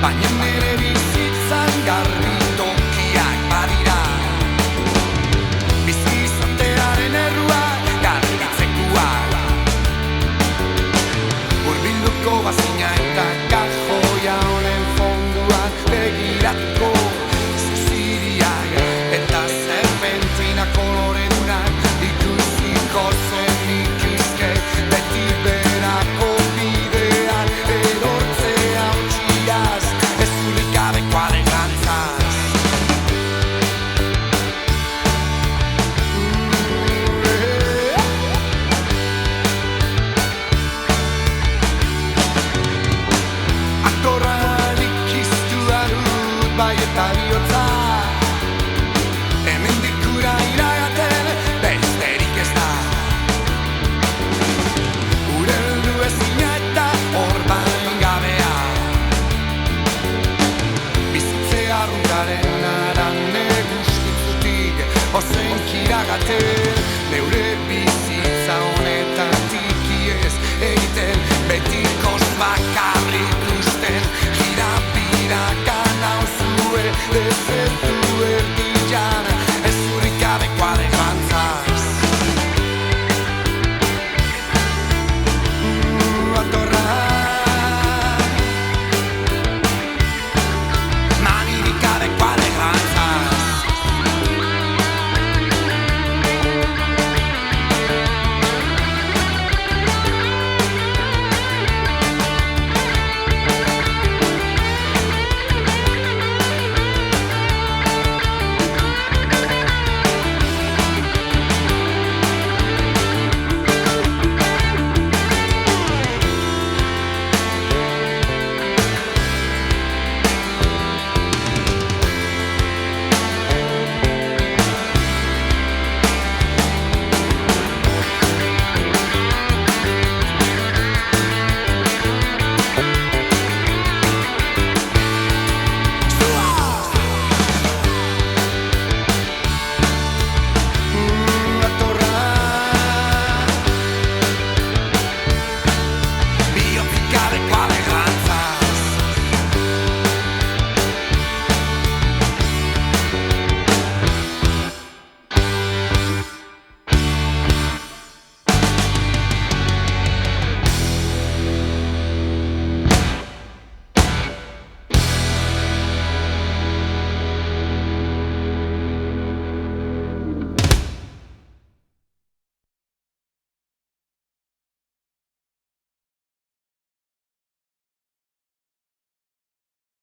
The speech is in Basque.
baina nire bizitzan garbi tokiak badira. Bizi izatearen erruak, garbitzekoak. Hurbilduko bazina eta kajoia honen fonduan begiratuko zuziriak eta zerbentina koloredunak ikusiko zenituzke beti berako bidean erortzea utxiaz ez zurikabeko alegantzaz. Aktorran ikiztu dut bai eta